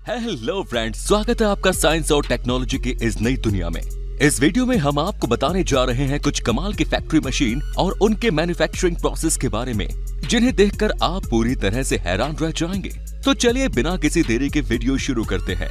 Hello friends, स्वागत है आपका साइंस और टेक्नोलॉजी की इस नई दुनिया में। इस वीडियो में हम आपको बताने जा रहे हैं कुछ कमाल की फैक्ट्री मशीन और उनके मैन्युफैक्चरिंग प्रोसेस के बारे में, जिन्हें देखकर आप पूरी तरह से हैरान रह जाएंगे। तो चलिए बिना किसी देरी के वीडियो शुरू करते हैं।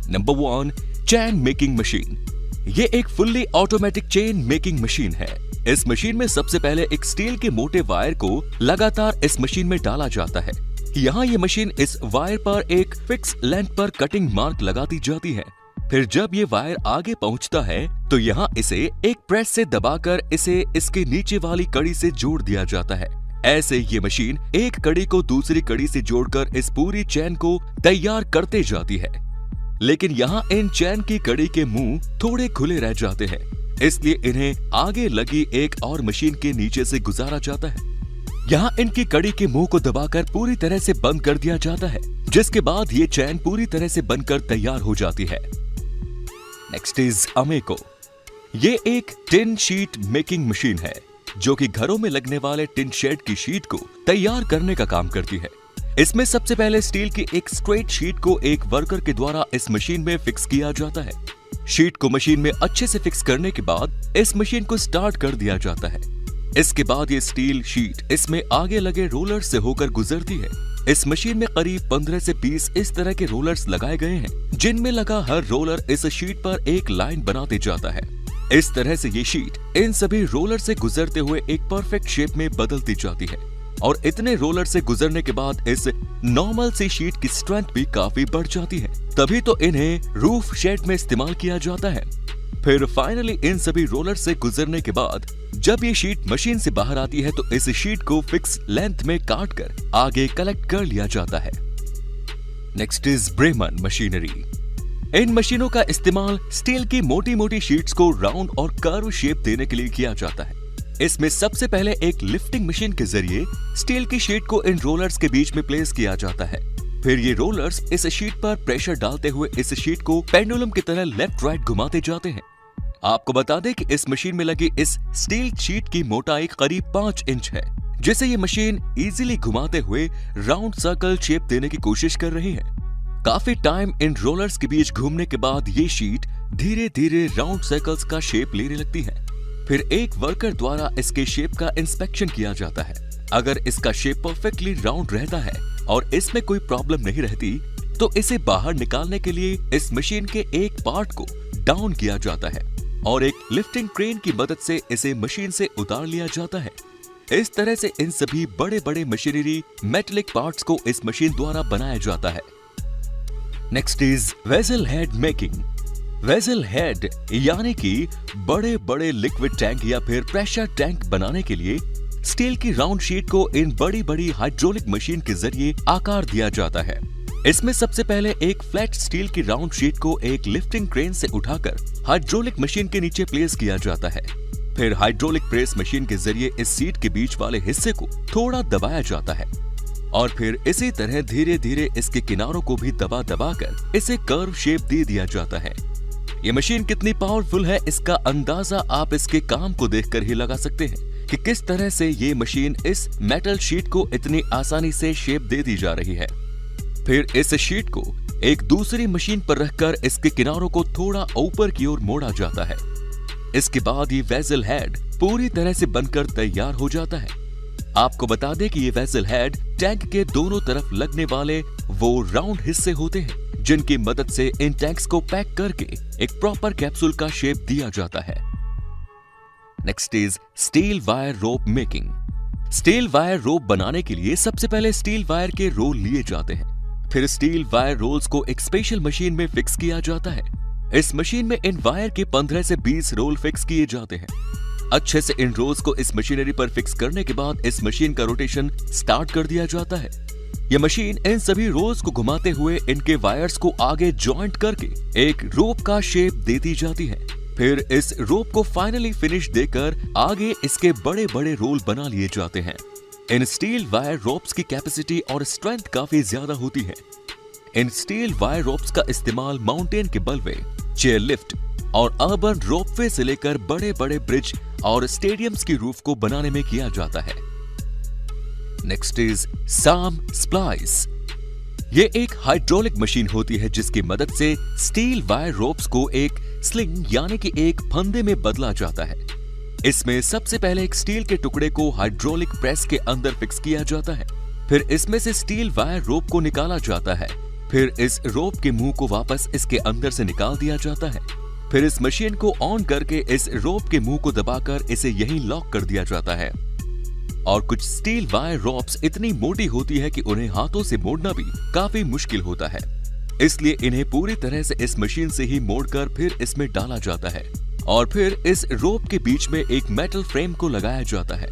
Number 1, chain making machine. ये एक fully automatic chain making machine है। इस मशीन में सबसे पहले एक स्टील के मोटे वायर को लगातार इस मशीन में डाला जाता है। यहाँ ये मशीन इस वायर पर एक फिक्स लेंथ पर कटिंग मार्क लगाती जाती है। फिर जब ये वायर आगे पहुंचता है तो यहाँ इसे एक प्रेस से दबाकर इसे इसके नीचे वाली कड़ी से जोड़ दिया जाता है। ऐसे ये मशीन एक कड़ी को दूसरी कड़ी से जोड़कर इस पूरी चेन को तैयार करते जाती है। लेकिन यहाँ इन चेन की कड़ी के मुंह थोड़े खुले रह जाते हैं, इसलिए इन्हें आगे लगी एक और मशीन के नीचे से गुजारा जाता है। यहाँ इनकी कड़ी के मुंह को दबाकर पूरी तरह से बंद कर दिया जाता है, जिसके बाद ये चैन पूरी तरह से बनकर तैयार हो जाती है। Next is Ameco. ये एक टिन शीट मेकिंग मशीन है, जो कि घरों में लगने वाले टिन शेड की शीट को तैयार करने का काम करती है। इसमें सबसे पहले स्टील की एक स्ट्रेट शीट को एक वर्कर के द्वारा इस मशीन में फिक्स किया जाता है। शीट को मशीन में अच्छे से फिक्स करने के बाद इस मशीन को स्टार्ट कर दिया जाता है। इसके बाद ये स्टील शीट इसमें आगे लगे रोलर से होकर गुजरती है। इस मशीन में करीब 15 से 20 इस तरह के रोलर्स लगाए गए हैं, जिनमें लगा हर रोलर इस शीट पर एक लाइन बनाते जाता है। इस तरह से ये शीट इन सभी रोलर से गुजरते हुए एक परफेक्ट शेप में बदलती जाती है। और इतने रोलर से गुजरने के बाद इस नॉर्मल सी शीट की स्ट्रेंथ भी काफी बढ़ जाती है, तभी तो इन्हें रूफ शेड में इस्तेमाल किया जाता है। फिर फाइनली इन सभी रोलर से गुजरने के बाद जब ये शीट मशीन से बाहर आती है तो इस शीट को फिक्स लेंथ में काट कर आगे कलेक्ट कर लिया जाता है। Next is Bremen machinery. इन मशीनों का इस्तेमाल स्टील की मोटी मोटी शीट्स को राउंड और कर्व शेप देने के लिए किया जाता है। इसमें सबसे पहले एक लिफ्टिंग मशीन के जरिए स्टील की शीट को इन रोलर्स के बीच में प्लेस किया जाता है। फिर ये रोलर्स इस शीट पर प्रेशर डालते हुए इस शीट को पेंडुलम की तरह लेफ्ट राइट घुमाते जाते हैं। आपको बता दें कि इस मशीन में लगी इस स्टील शीट की मोटाई करीब 5 इंच है, जिसे ये मशीन इजीली घुमाते हुए राउंड सर्कल शेप देने की कोशिश कर रही है। काफी टाइम इन रोलर्स के बीच घूमने के बाद ये शीट धीरे धीरे राउंड सर्कल्स का शेप लेने लगती है। फिर एक वर्कर द्वारा इसके शेप का इंस्पेक्शन किया जाता है। अगर इसका शेप परफेक्टली राउंड रहता है और इसमें कोई प्रॉब्लम नहीं रहती, तो इसे बाहर निकालने के लिए इस मशीन के एक पार्ट को डाउन किया जाता है और एक लिफ्टिंग क्रेन की मदद से इसे मशीन से उतार लिया जाता है। इस तरह से इन सभी बड़े बड़े मशीनरी मेटेलिक पार्ट्स को इस मशीन द्वारा बनाया जाता है। Next is vessel head making. Vessel head यानी कि बड़े बड़े लिक्विड टैंक या फिर प्रेशर टैंक बनाने के लिए स्टील की राउंड शीट को इन बड़ी बड़ी हाइड्रोलिक मशीन के जरिए आकार दिया जाता है। इसमें सबसे पहले एक फ्लैट स्टील की राउंड शीट को एक लिफ्टिंग क्रेन से उठाकर हाइड्रोलिक मशीन के नीचे प्लेस किया जाता है। फिर हाइड्रोलिक प्रेस मशीन के जरिए इस सीट के बीच वाले हिस्से को थोड़ा दबाया जाता है और फिर इसी तरह धीरे धीरे इसके किनारों को भी दबा दबाकर इसे कर्व शेप दे दिया जाता है। ये मशीन कितनी पावरफुल है, इसका अंदाजा आप इसके काम को देखकर ही लगा सकते हैं कि किस तरह से ये मशीन इस मेटल शीट को इतनी आसानी से शेप दे दी जा रही है। फिर इस शीट को एक दूसरी मशीन पर रखकर इसके किनारों को थोड़ा ऊपर की ओर मोड़ा जाता है। इसके बाद ये वेसल हेड पूरी तरह से बनकर तैयार हो जाता है। आपको बता दें कि ये वेसल हेड टैंक के दोनों तरफ लगने वाले वो राउंड हिस्से होते हैं, जिनकी मदद से इन टैंक्स को पैक करके एक प्रॉपर कैप्सूल का शेप दिया जाता है। Next is steel wire rope making. Steel wire rope बनाने के लिए सबसे पहले स्टील वायर के रोल लिए जाते हैं। फिर स्टील वायर रोल्स को एक स्पेशल मशीन में फिक्स किया जाता है। इस मशीन में इन वायर के 15 से 20 रोल फिक्स किए जाते हैं। अच्छे से इन रोल्स को इस मशीनरी पर फिक्स करने के बाद इस मशीन का रोटेशन स्टार्ट कर दिया जाता है। यह मशीन इन सभी रोल्स को घुमाते हुए इनके वायर्स को आगे जॉइंट करके एक रोप का शेप देती जाती है। फिर इस रोप को फाइनली फिनिश देकर आगे इसके बड़े बड़े रोल बना लिए जाते हैं। इन स्टील वायर रोप्स की कैपेसिटी और स्ट्रेंथ काफी ज्यादा होती है। इन स्टील वायर रोप्स का इस्तेमाल माउंटेन के बलवे, चेयर लिफ्ट और अर्बन रोपवे से लेकर बड़े बड़े ब्रिज और स्टेडियम्स की रूफ को बनाने में किया जाता है। नेक्स्ट इज साम स्प्लाइस। ये एक हाइड्रोलिक मशीन होती है जिसकी मदद से स्टील वायर रोप्स को एक स्लिंग यानी कि एक फंदे में बदला जाता है। इसमें सबसे पहले एक स्टील के टुकड़े को हाइड्रोलिक प्रेस के अंदर फिक्स किया जाता है। फिर इसमें से स्टील वायर रोप को निकाला जाता है। फिर इस रोप के मुंह को वापस इसके अंदर से निकाल दिया जाता है। फिर इस मशीन को ऑन करके इस रोप के मुंह को दबाकर इसे यहीं लॉक कर दिया जाता है। और कुछ स्टील वायर रोप्स इतनी मोटी होती है कि उन्हें हाथों से मोड़ना भी काफी मुश्किल होता है, इसलिए इन्हें पूरी तरह से इस मशीन से ही मोड़कर फिर इसमें डाला जाता है। और फिर इस रोप के बीच में एक मेटल फ्रेम को लगाया जाता है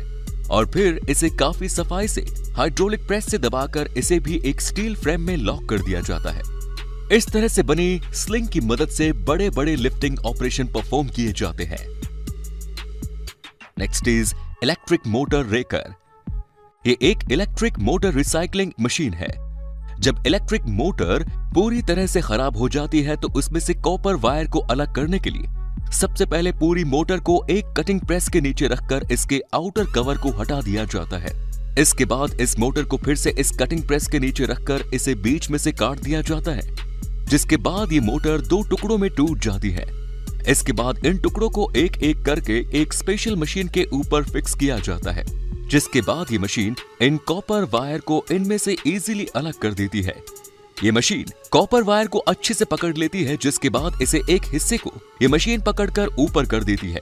और फिर इसे काफी सफाई से हाइड्रोलिक प्रेस से दबाकर इसे भी एक स्टील फ्रेम में लॉक कर दिया जाता है। इस तरह से बनी स्लिंग की मदद से बड़े बड़े लिफ्टिंग ऑपरेशन परफॉर्म किए जाते हैं। Next is electric motor raker. ये एक इलेक्ट्रिक मोटर रिसाइकलिंग मशीन है। जब इलेक्ट्रिक मोटर पूरी तरह से खराब हो जाती है तो उसमें से कॉपर वायर को अलग करने के लिए सबसे पहले पूरी मोटर को एक कटिंग प्रेस के नीचे रखकर इसके आउटर कवर को हटा दिया जाता है। इसके बाद इस मोटर को फिर से इस कटिंग प्रेस के नीचे रखकर इसे बीच में से काट दिया जाता है, जिसके बाद ये मोटर 2 टुकड़ों में टूट जाती है। इसके बाद इन टुकड़ों को एक एक करके एक स्पेशल मशीन के ऊपर फिक्स किया जाता है, जिसके बाद ये मशीन इन कॉपर वायर को इनमें से इजीली अलग कर देती है। ये मशीन कॉपर वायर को अच्छे से पकड़ लेती है, जिसके बाद इसे एक हिस्से को ये मशीन पकड़कर ऊपर कर देती है।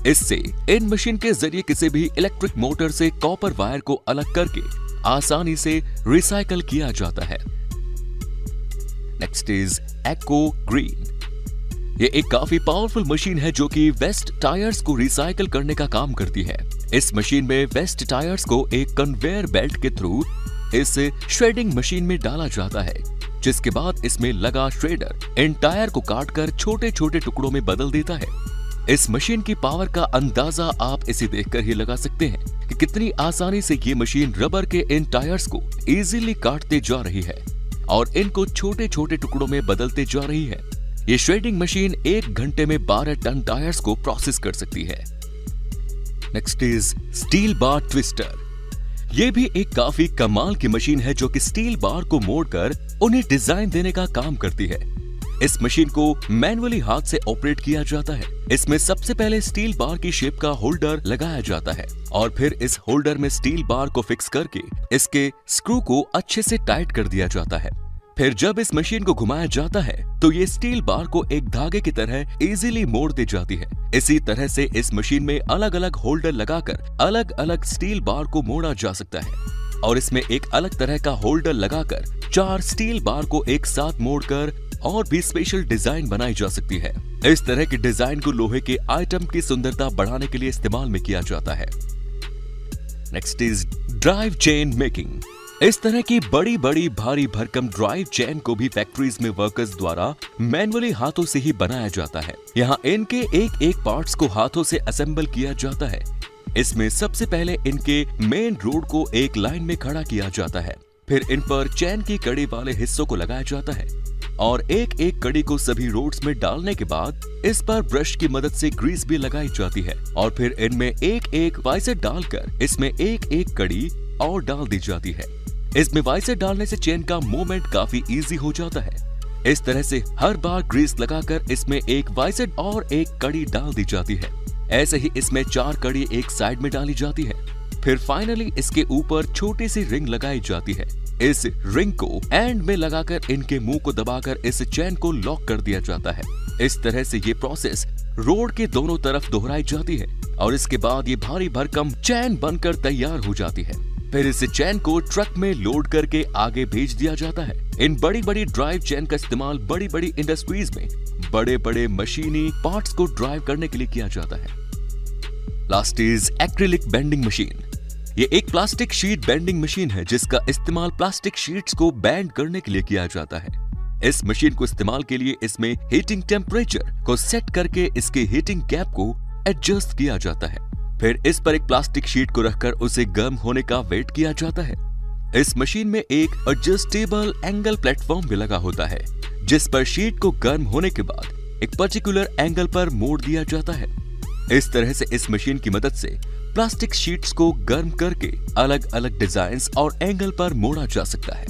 इससे इन मशीन के जरिए किसी भी इलेक्ट्रिक मोटर से कॉपर वायर को अलग करके आसानी से रिसाइकल किया जाता है। Next is echo green. ये एक काफी पावरफुल मशीन है जो कि वेस्ट टायर्स को रिसाइकल करने का काम करती है। इस मशीन में वेस्ट टायर्स को एक कन्वेयर बेल्ट के थ्रू इस श्रेडिंग मशीन में डाला जाता है, जिसके बाद इसमें लगा श्रेडर इन टायर को काटकर छोटे छोटे टुकड़ों में बदल देता है। इस मशीन की पावर का अंदाजा आप इसे देखकर ही लगा सकते हैं कि कितनी आसानी से ये मशीन रबर के इन टायर्स को इजीली काटते जा रही है और इनको छोटे छोटे टुकड़ों में बदलते जा रही है। ये श्रेडिंग मशीन 1 घंटे में 12 टन टायर्स को प्रोसेस कर सकती है। Next is steel bar twister. ये भी एक काफी कमाल की मशीन है जो कि स्टील बार को मोड़कर उन्हें डिजाइन देने का काम करती है। इस मशीन को मैनुअली हाथ से ऑपरेट किया जाता है। इसमें सबसे पहले स्टील बार की शेप का होल्डर लगाया जाता है और फिर इस होल्डर में स्टील बार को फिक्स करके इसके स्क्रू को अच्छे से टाइट कर दिया जाता है। फिर जब इस मशीन को घुमाया जाता है तो ये स्टील बार को एक धागे की तरह इजीली मोड़ दी जाती है। इसी तरह से इस मशीन में अलग अलग होल्डर लगाकर अलग अलग स्टील बार को मोड़ा जा सकता है और इसमें एक अलग तरह का होल्डर लगाकर 4 स्टील बार को एक साथ मोड़कर और भी स्पेशल डिजाइन बनाई जा सकती है। इस तरह के डिजाइन को लोहे के आइटम की सुंदरता बढ़ाने के लिए इस्तेमाल में किया जाता है। Next is drive chain making. इस तरह की बड़ी बड़ी भारी भरकम ड्राइव चेन को भी फैक्ट्रीज में वर्कर्स द्वारा मैनुअली हाथों से ही बनाया जाता है। यहाँ इनके एक एक पार्ट्स को हाथों से असेंबल किया जाता है। इसमें सबसे पहले इनके मेन रोड को एक लाइन में खड़ा किया जाता है, फिर इन पर चेन की कड़ी वाले हिस्सों को लगाया जाता है और एक एक कड़ी को सभी रोड्स में डालने के बाद इस पर ब्रश की मदद से ग्रीस भी लगाई जाती है और फिर इनमें एक एक वाइसर डालकर इसमें एक एक कड़ी और डाल दी जाती है। इसमें वाइसर डालने से चेन का मूवमेंट काफी इजी हो जाता है। इस तरह से हर बार ग्रीस लगाकर इसमें एक वाइसर और एक कड़ी डाल दी जाती है। ऐसे ही इसमें 4 कड़ी एक साइड में डाली जाती है। फिर फाइनली इसके ऊपर छोटी सी रिंग लगाई जाती है। इस रिंग को एंड में लगाकर इनके मुंह को दबाकर इस चेन को लॉक कर दिया जाता है। इस तरह से ये प्रोसेस रोड के दोनों तरफ दोहराई जाती है और इसके बाद ये भारी भरकम चेन बनकर तैयार हो जाती है। फिर इस चेन को ट्रक में लोड करके आगे भेज दिया जाता है। इन बड़ी बड़ी ड्राइव चेन का इस्तेमाल बड़ी बड़ी इंडस्ट्रीज में बड़े बड़े मशीनी पार्ट्स को ड्राइव करने के लिए किया जाता है। Last is acrylic bending machine. ये एक प्लास्टिक शीट बेंडिंग मशीन है जिसका इस्तेमाल प्लास्टिक शीट्स को बेंड करने के लिए किया जाता है। इस मशीन को इस्तेमाल के लिए इसमें हीटिंग टेम्परेचर को सेट करके इसके हीटिंग गैप को एडजस्ट किया जाता है। फिर इस पर एक प्लास्टिक शीट को रखकर उसे गर्म होने का वेट किया जाता है। इस मशीन में एक एडजस्टेबल एंगल प्लेटफॉर्म भी लगा होता है जिस पर शीट को गर्म होने के बाद एक पर्टिकुलर एंगल पर मोड़ दिया जाता है। इस तरह से इस मशीन की मदद से प्लास्टिक शीट्स को गर्म करके अलग अलग डिजाइन्स और एंगल पर मोड़ा जा सकता है।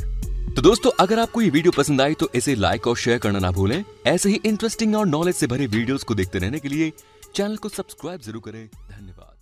तो दोस्तों, अगर आपको ये वीडियो पसंद आई तो इसे लाइक और शेयर करना ना भूलें। ऐसे ही इंटरेस्टिंग और नॉलेज से भरे वीडियोस को देखते रहने के लिए चैनल को सब्सक्राइब जरूर करें। धन्यवाद।